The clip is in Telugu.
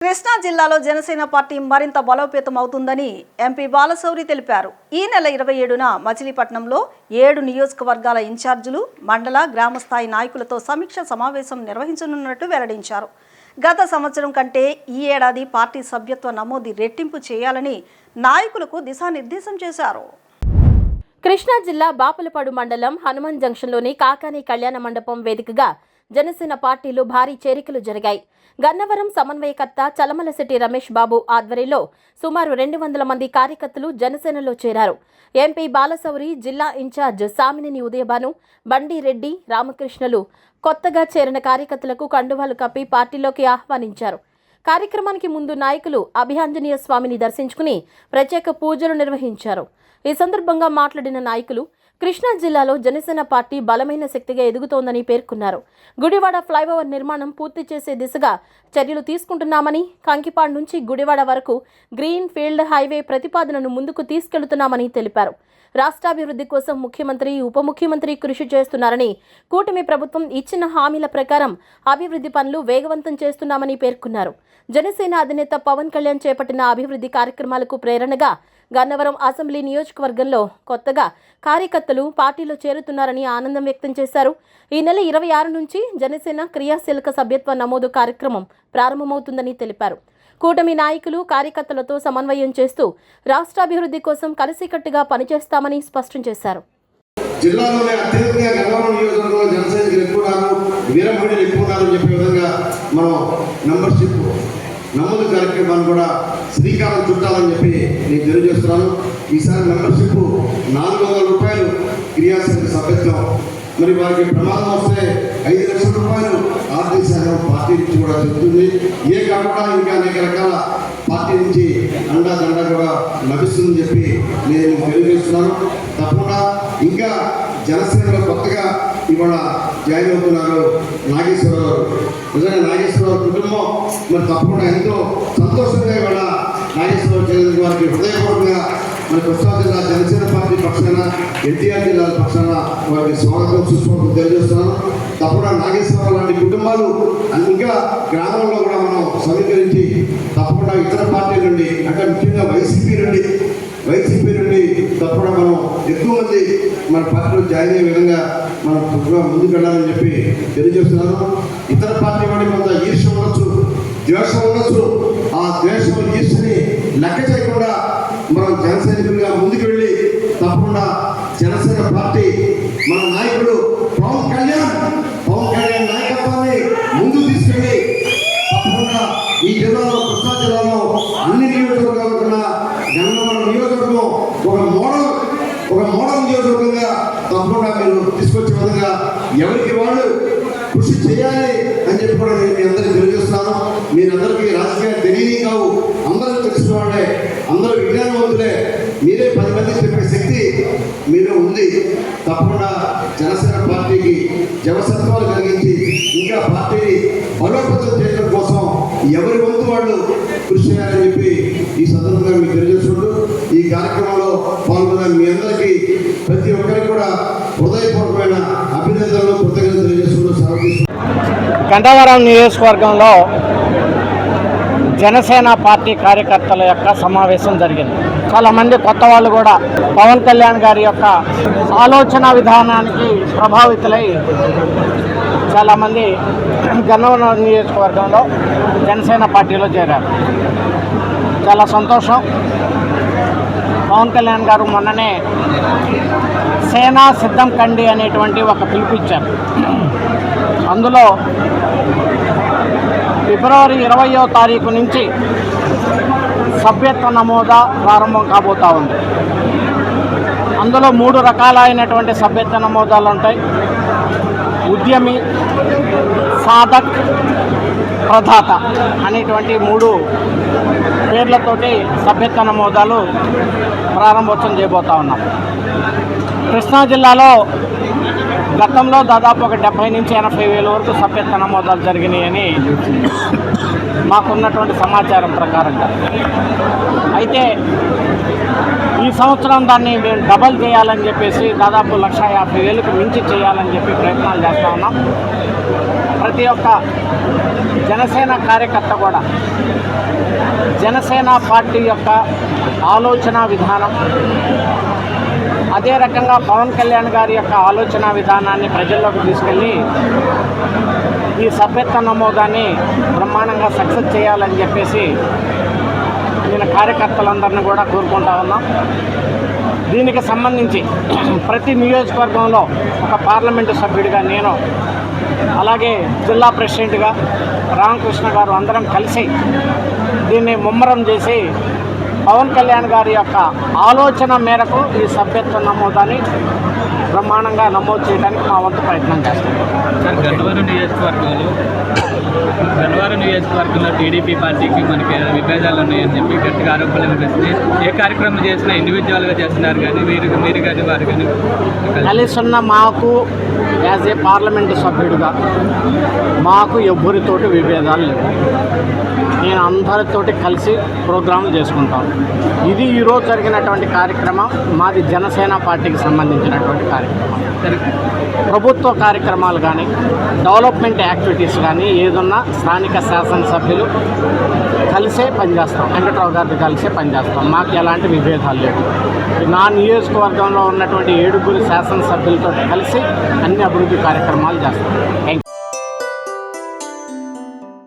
కృష్ణా జిల్లాలో జనసేన పార్టీ మరింత బలోపేతం అవుతుందని ఎంపీ బాలశౌరి తెలిపారు. ఈ నెల 27న మచిలీపట్నంలో 7 నియోజకవర్గాల ఇన్ఛార్జీలు, మండల, గ్రామ స్థాయి నాయకులతో సమీక్ష సమావేశం నిర్వహించనున్నట్టు వెల్లడించారు. గత సంవత్సరం కంటే ఈ ఏడాది పార్టీ సభ్యత్వ నమోదు రెట్టింపు చేయాలని నాయకులకు దిశానిర్దేశం చేశారు. కృష్ణా జిల్లా బాపులపాడు మండలం హనుమాన్ జంక్షన్లోని కాకాని కళ్యాణ మండపం వేదికగా జనసేన పార్టీలో భారీ చేరికలు జరిగాయి. గన్నవరం సమన్వయకర్త చలమలశెట్టి రమేష్ బాబు ఆధ్వర్యంలో సుమారు 200 మంది కార్యకర్తలు జనసేనలో చేరారు. ఎంపీ బాలశౌరి, జిల్లా ఇన్ఛార్జ్ సామినేని ఉదయభాను, బండి రెడ్డి, రామకృష్ణలు కొత్తగా చేరిన కార్యకర్తలకు కండువాలు కప్పి పార్టీలోకి ఆహ్వానించారు. కార్యక్రమానికి ముందు నాయకులు అభియాంజనేయ స్వామిని దర్శించుకుని ప్రత్యేక పూజలు నిర్వహించారు. ఈ సందర్భంగా మాట్లాడిన నాయకులు కృష్ణా జిల్లాలో జనసేన పార్టీ బలమైన శక్తిగా ఎదుగుతోందని పేర్కొన్నారు. గుడివాడ ఫ్లైఓవర్ నిర్మాణం పూర్తి చేసే దిశగా చర్యలు తీసుకుంటున్నామని, కంకిపాడు నుంచి గుడివాడ వరకు గ్రీన్ ఫీల్డ్ హైవే ప్రతిపాదనను ముందుకు తీసుకెళ్తున్నామని తెలిపారు. రాష్ట్రాభివృద్ధి కోసం ముఖ్యమంత్రి, ఉప ముఖ్యమంత్రి కృషి చేస్తున్నారని, కూటమి ప్రభుత్వం ఇచ్చిన హామీల ప్రకారం అభివృద్ధి పనులు వేగవంతం చేస్తున్నామని పేర్కొన్నారు. జనసేన అధినేత పవన్ కళ్యాణ్ చేపట్టిన అభివృద్ధి కార్యక్రమాలకు ప్రేరణగా గన్నవరం అసెంబ్లీ నియోజకవర్గంలో కొత్తగా కార్యకర్తలు పార్టీలో చేరుతున్నారని ఆనందం వ్యక్తం చేశారు. ఈ నెల 26 నుంచి జనసేన క్రియాశీలక సభ్యత్వ నమోదు కార్యక్రమం ప్రారంభమవుతుందని తెలిపారు. కూటమి నాయకులు, కార్యకర్తలతో సమన్వయం చేస్తూ రాష్ట్రాభివృద్ధి కోసం కలిసికట్టుగా పనిచేస్తామని స్పష్టం చేశారు. జిల్లాలోనే అత్యధికంగా గన్నవరం నియోజకవర్గంలో జనసైనికులు ఎక్కువన్నారు, వీరమహిళలు ఎక్కువన్నారని చెప్పే విధంగా మనం మెంబర్షిప్ నమోదు కార్యక్రమాన్ని కూడా శ్రీకారం చుట్టాలని చెప్పి నేను తెలియజేస్తున్నాను. ఈసారి మెంబర్షిప్ 400 రూపాయలు క్రియాశీలక సభ్యత్వం. మరి వారికి ప్రమాదం వస్తే 5 లక్షల రూపాయలు ఆర్థిక సహాయం పార్టీ నుంచి కూడా చెప్తుంది. ఏ కాకుండా ఇంకా అనేక రకాల పార్టీ నుంచి అండాదండ కూడా లభిస్తుందని చెప్పి నేను తెలియజేస్తున్నాను. తప్పకుండా ఇంకా జనసేనలో కొత్తగా ఇవాళ జాయిన్ అవుతున్నారు నాగేశ్వరరావు. నిజంగా నాగేశ్వరరావు కుటుంబం మరి తప్పకుండా ఎంతో సంతోషంగా ఇవాళ నాగేశ్వరరావు చేసిన వారికి హృదయపూర్వకంగా మన కృష్ణా జిల్లా జనసేన పార్టీ పక్షాన, ఎన్టీఆర్ జిల్లాల పక్షాన వారికి స్వాగతం, సుస్వాగతం తెలియజేస్తున్నాను. తప్పకుండా నాగేశ్వరరావు లాంటి కుటుంబాలు ఇంకా గ్రామంలో కూడా మనం సమీకరించి తప్పకుండా ఇతర పార్టీల నుండి, అంటే ముఖ్యంగా వైసీపీ నుండి తప్పకుండా మనం ఎక్కువ మంది మన పార్టీలో జాయిన్ అయ్యే విధంగా మనం ముందుకు వెళ్ళాలని చెప్పి తెలియజేస్తున్నాను. ఇతర పార్టీ వాడి కొంత ఈర్ష్య ఉండొచ్చు, ద్వేషం ఉండొచ్చు. ఆ ద్వేషం, ఈర్ష్యని లెక్క చేయకుండా మనం జనసైనికులుగా ముందుకు వెళ్ళి తప్పకుండా జనసేన పార్టీ మన నాయకుడు పవన్ కళ్యాణ్ నాయకత్వాన్ని ముందుకు తీసుకెళ్ళి తప్పకుండా ఈ జిల్లాలో, కృష్ణా జిల్లాలో అన్ని నియోజకవర్గాలు కన్నా గన్నవరం నియోజకవర్గం ఒక మోడల్ నియోజకవర్గంగా తప్పకుండా మీరు తీసుకొచ్చే విధంగా ఎవరికి వాళ్ళు కృషి చేయాలి అని చెప్పి కూడా నేను మీ అందరికీ తెలియజేస్తున్నాను. మీరందరికీ రాజకీయాలు తెలియని కావు, అందరూ తెలిసిన వాళ్ళే, అందరూ విజ్ఞానవంతులే. మీరే 10 మందికి చెప్పే శక్తి మీలో ఉంది. తప్పకుండా జనసేన పార్టీకి జవసత్వాలు కలిగించి ఇంకా పార్టీని బలోపేతం చేయడం కోసం ఎవరి వంతు వాళ్ళు కృషి చేయాలని చెప్పి ఈ సందర్భంగా మీకు తెలియజేసుకుంటూ ఈ కార్యక్రమంలో పాల్గొన్న మీ అందరికీ ప్రతి ఒక్కరికి కూడా హృదయపూర్వకమైన అభినందనలు, కృతజ్ఞతలు తెలియజేసుకుంటూ సెలవు. గన్నవరం నియోజకవర్గంలో జనసేన పార్టీ కార్యకర్తల యొక్క సమావేశం జరిగింది. చాలామంది కొత్త వాళ్ళు కూడా పవన్ కళ్యాణ్ గారి యొక్క ఆలోచన విధానానికి ప్రభావితులై చాలామంది గన్నవరం నియోజకవర్గంలో జనసేన పార్టీలో చేరారు. చాలా సంతోషం. పవన్ కళ్యాణ్ గారు మొన్ననే సేనా సిద్ధం కండి అనేటువంటి ఒక పిలుపిచ్చారు. అందులో ఫిబ్రవరి 20వ తారీఖు నుంచి సభ్యత్వ నమోదా ప్రారంభం కాబోతూ ఉంది. అందులో 3 రకాలైనటువంటి సభ్యత్వ నమోదాలు ఉంటాయి. ఉద్యమి, సాధక్, ప్రదాత అనేటువంటి 3 పేర్లతోటి సభ్యత్వ నమోదాలు ప్రారంభోత్సవం చేయబోతూ ఉన్నాం. కృష్ణా జిల్లాలో గతంలో దాదాపు ఒక 70 నుంచి 80 వేల వరకు సభ్యత్వ నమోదాలు జరిగినాయని మాకున్నటువంటి సమాచారం ప్రకారంగా. అయితే ఈ సంవత్సరం దాన్ని మేము డబల్ చేయాలని చెప్పేసి దాదాపు 1,50,000కు మించి చేయాలని చెప్పి ప్రయత్నాలు చేస్తూ ఉన్నాం. ప్రతి ఒక్క జనసేన కార్యకర్త కూడా జనసేన పార్టీ యొక్క ఆలోచన విధానం, అదే రకంగా పవన్ కళ్యాణ్ గారి యొక్క ఆలోచన విధానాన్ని ప్రజల్లోకి తీసుకెళ్ళి ఈ సభ్యత్వ నమోదాన్ని బ్రహ్మాండంగా సక్సెస్ చేయాలని చెప్పేసి నేను కార్యకర్తలందరినీ కూడా కోరుకుంటా ఉన్నాం. దీనికి సంబంధించి ప్రతి నియోజకవర్గంలో ఒక పార్లమెంటు సభ్యుడిగా నేను, అలాగే జిల్లా ప్రెసిడెంట్గా రామకృష్ణ గారు అందరం కలిసి దీన్ని ముమ్మరం చేసి పవన్ కళ్యాణ్ గారి యొక్క ఆలోచన మేరకు ఈ సభ్యత్వ నమోదాన్ని బ్రహ్మాండంగా నమోదు చేయడానికి మా వంతు ప్రయత్నం చేస్తాం. సార్, గన్నవరం నియోజకవర్గంలో టీడీపీ పార్టీకి మనకి విభేదాలు ఉన్నాయని చెప్పి గట్టిగా ఆరోపణలు వినిపిస్తున్నాయి. ఏ కార్యక్రమం చేసినా ఇండివిజువల్గా చేస్తున్నారు, కానీ మీరు కానీ వారు కానీ కలిసి ఉన్న మాకు యాజ్ ఏ పార్లమెంటు సభ్యుడిగా మాకు ఎవ్వరితోటి విభేదాలు లేవు. నేను అందరితోటి కలిసి ప్రోగ్రాంలు చేసుకుంటాను. ఇది ఈరోజు జరిగినటువంటి కార్యక్రమం మాది జనసేన పార్టీకి సంబంధించినటువంటి కార్యక్రమం. ప్రభుత్వ కార్యక్రమాలు కానీ డెవలప్మెంట్ యాక్టివిటీస్ కానీ ఏదన్నా స్థానిక శాసనసభ్యులు కలిసే పనిచేస్తాం, వెంకట్రావు గారితో కలిసే పనిచేస్తాం. మాకు ఎలాంటి విభేదాలు లేవు. నా నియోజకవర్గంలో ఉన్నటువంటి 7 శాసనసభ్యులతో కలిసి అన్ని అభివృద్ధి కార్యక్రమాలు చేస్తాం.